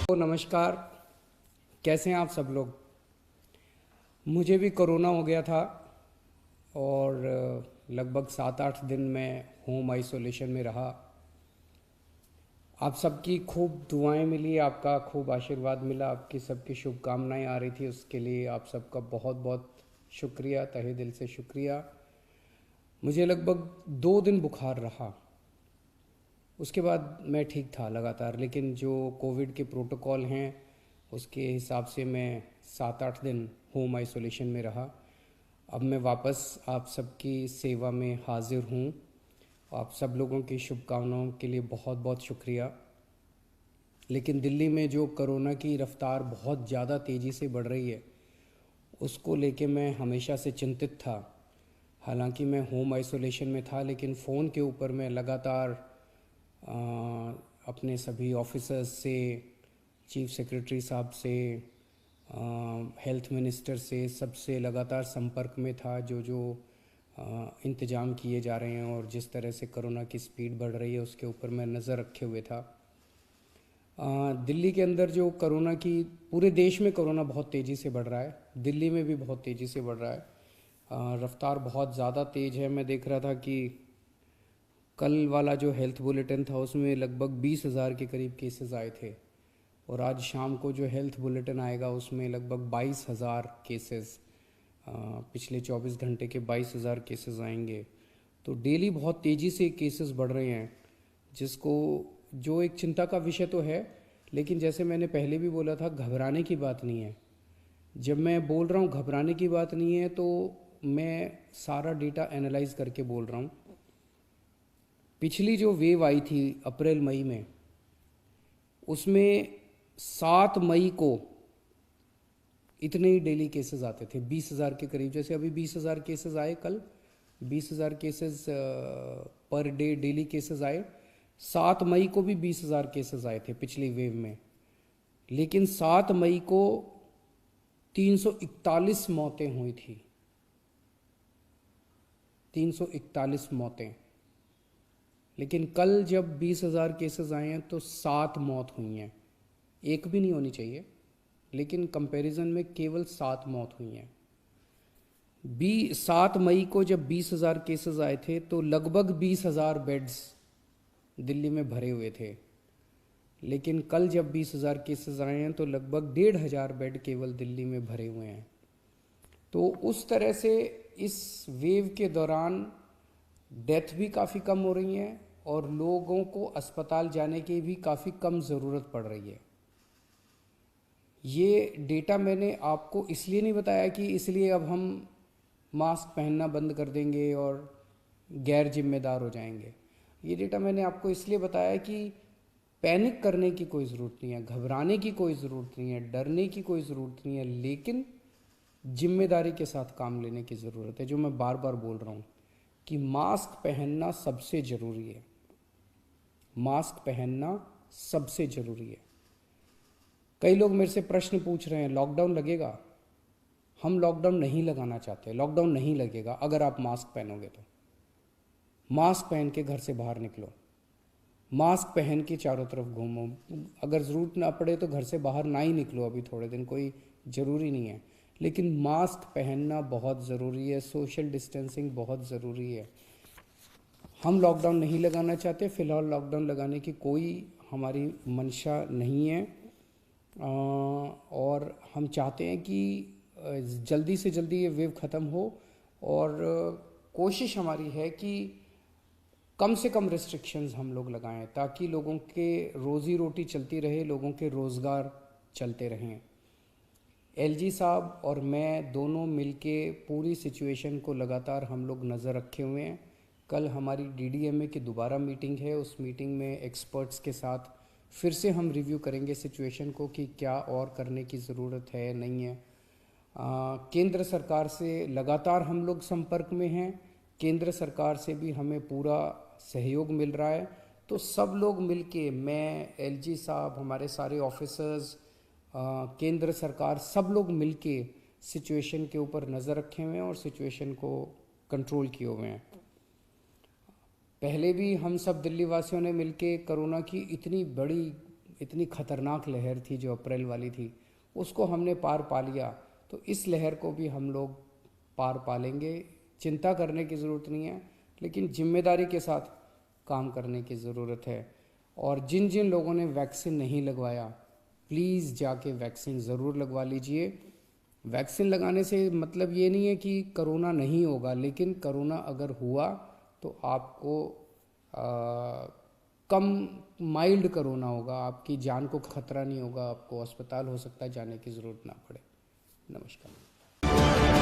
तो नमस्कार। कैसे हैं आप सब लोग। मुझे भी कोरोना हो गया था और लगभग 7-8 दिन में होम आइसोलेशन में रहा। आप सबकी खूब दुआएं मिली, आपका खूब आशीर्वाद मिला, आपकी सबकी शुभकामनाएं आ रही थी, उसके लिए आप सबका बहुत बहुत शुक्रिया, तहे दिल से शुक्रिया। मुझे लगभग 2 दिन बुखार रहा, उसके बाद मैं ठीक था लगातार, लेकिन जो कोविड के प्रोटोकॉल हैं उसके हिसाब से मैं 7-8 दिन होम आइसोलेशन में रहा। अब मैं वापस आप सबकी सेवा में हाजिर हूँ। आप सब लोगों की शुभकामनाओं के लिए बहुत बहुत शुक्रिया। लेकिन दिल्ली में जो कोरोना की रफ़्तार बहुत ज़्यादा तेज़ी से बढ़ रही है, उसको लेके मैं हमेशा से चिंतित था। हालांकि मैं होम आइसोलेशन में था, लेकिन फ़ोन के ऊपर मैं लगातार अपने सभी ऑफिसर्स से, चीफ सेक्रेटरी साहब से, हेल्थ मिनिस्टर से, सबसे लगातार संपर्क में था। जो इंतज़ाम किए जा रहे हैं और जिस तरह से कोरोना की स्पीड बढ़ रही है उसके ऊपर मैं नज़र रखे हुए था। दिल्ली के अंदर जो कोरोना की, पूरे देश में कोरोना बहुत तेज़ी से बढ़ रहा है, दिल्ली में भी बहुत तेज़ी से बढ़ रहा है। रफ्तार बहुत ज़्यादा तेज़ है। मैं देख रहा था कि कल वाला जो हेल्थ बुलेटिन था उसमें लगभग 20,000 के करीब केसेस आए थे, और आज शाम को जो हेल्थ बुलेटिन आएगा उसमें लगभग 22,000 केसेस, पिछले 24 घंटे के 22,000 केसेस आएंगे। तो डेली बहुत तेज़ी से केसेस बढ़ रहे हैं, जिसको, जो एक चिंता का विषय तो है, लेकिन जैसे मैंने पहले भी बोला था, घबराने की बात नहीं है। जब मैं बोल रहा हूँ घबराने की बात नहीं है, तो मैं सारा डेटा एनालाइज करके बोल रहा हूँ। पिछली जो वेव आई थी अप्रैल मई में, उसमें 7 मई को इतने ही डेली केसेस आते थे, 20,000 के करीब। जैसे अभी 20,000 केसेस आए, कल 20,000 cases per day daily cases आए। 7 मई को भी 20,000 केसेस आए थे पिछली वेव में, लेकिन 7 मई को 341 मौतें हुई थी। 341 मौतें। लेकिन कल जब 20,000 केसेस आए हैं तो 7 मौत हुई हैं। एक भी नहीं होनी चाहिए, लेकिन कंपैरिजन में केवल 7 मौत हुई हैं। 7 मई को जब 20,000 केसेस आए थे तो लगभग 20,000 बेड्स दिल्ली में भरे हुए थे, लेकिन कल जब 20,000 केसेस आए हैं तो लगभग 1,500 बेड केवल दिल्ली में भरे हुए हैं। तो उस तरह से इस वेव के दौरान डेथ भी काफ़ी कम हो रही हैं और लोगों को अस्पताल जाने की भी काफ़ी कम ज़रूरत पड़ रही है। ये डेटा मैंने आपको इसलिए नहीं बताया कि इसलिए अब हम मास्क पहनना बंद कर देंगे और गैर जिम्मेदार हो जाएंगे। ये डेटा मैंने आपको इसलिए बताया कि पैनिक करने की कोई ज़रूरत नहीं है, घबराने की कोई ज़रूरत नहीं है, डरने की कोई ज़रूरत नहीं है, लेकिन जिम्मेदारी के साथ काम लेने की ज़रूरत है। जो मैं बार बार बोल रहा हूँ कि मास्क पहनना सबसे ज़रूरी है। मास्क पहनना सबसे ज़रूरी है। कई लोग मेरे से प्रश्न पूछ रहे हैं, लॉकडाउन लगेगा? हम लॉकडाउन नहीं लगाना चाहते। लॉकडाउन नहीं लगेगा अगर आप मास्क पहनोगे तो। मास्क पहन के घर से बाहर निकलो, मास्क पहन के चारों तरफ घूमो। अगर ज़रूरत ना पड़े तो घर से बाहर ना ही निकलो, अभी थोड़े दिन कोई ज़रूरी नहीं है, लेकिन मास्क पहनना बहुत ज़रूरी है। सोशल डिस्टेंसिंग बहुत ज़रूरी है। हम लॉकडाउन नहीं लगाना चाहते, फ़िलहाल लॉकडाउन लगाने की कोई हमारी मंशा नहीं है, और हम चाहते हैं कि जल्दी से जल्दी ये वेव ख़त्म हो, और कोशिश हमारी है कि कम से कम रिस्ट्रिक्शंस हम लोग लगाएं, ताकि लोगों के रोज़ी रोटी चलती रहे, लोगों के रोज़गार चलते रहें। एलजी साहब और मैं दोनों मिलके पूरी सिचुएशन को लगातार हम लोग नज़र रखे हुए हैं। कल हमारी डीडीएमए की दोबारा मीटिंग है, उस मीटिंग में एक्सपर्ट्स के साथ फिर से हम रिव्यू करेंगे सिचुएशन को कि क्या और करने की ज़रूरत है, नहीं है। केंद्र सरकार से लगातार हम लोग संपर्क में हैं, केंद्र सरकार से भी हमें पूरा सहयोग मिल रहा है। तो सब लोग मिलके, मैं, एलजी साहब, हमारे सारे ऑफिसर्स, केंद्र सरकार, सब लोग मिलके सिचुएशन के ऊपर नज़र रखे हुए हैं और सिचुएशन को कंट्रोल किए हुए हैं। पहले भी हम सब दिल्ली वासियों ने मिलके कोरोना की इतनी बड़ी इतनी खतरनाक लहर थी जो अप्रैल वाली थी, उसको हमने पार पा लिया, तो इस लहर को भी हम लोग पार पा लेंगे। चिंता करने की ज़रूरत नहीं है, लेकिन जिम्मेदारी के साथ काम करने की ज़रूरत है। और जिन जिन लोगों ने वैक्सीन नहीं लगवाया, प्लीज़ जाके वैक्सीन ज़रूर लगवा लीजिए। वैक्सीन लगाने से मतलब ये नहीं है कि कोरोना नहीं होगा, लेकिन कोरोना अगर हुआ तो आपको कम माइल्ड कोरोना होगा, आपकी जान को खतरा नहीं होगा, आपको अस्पताल हो सकता है जाने की ज़रूरत ना पड़े। नमस्कार।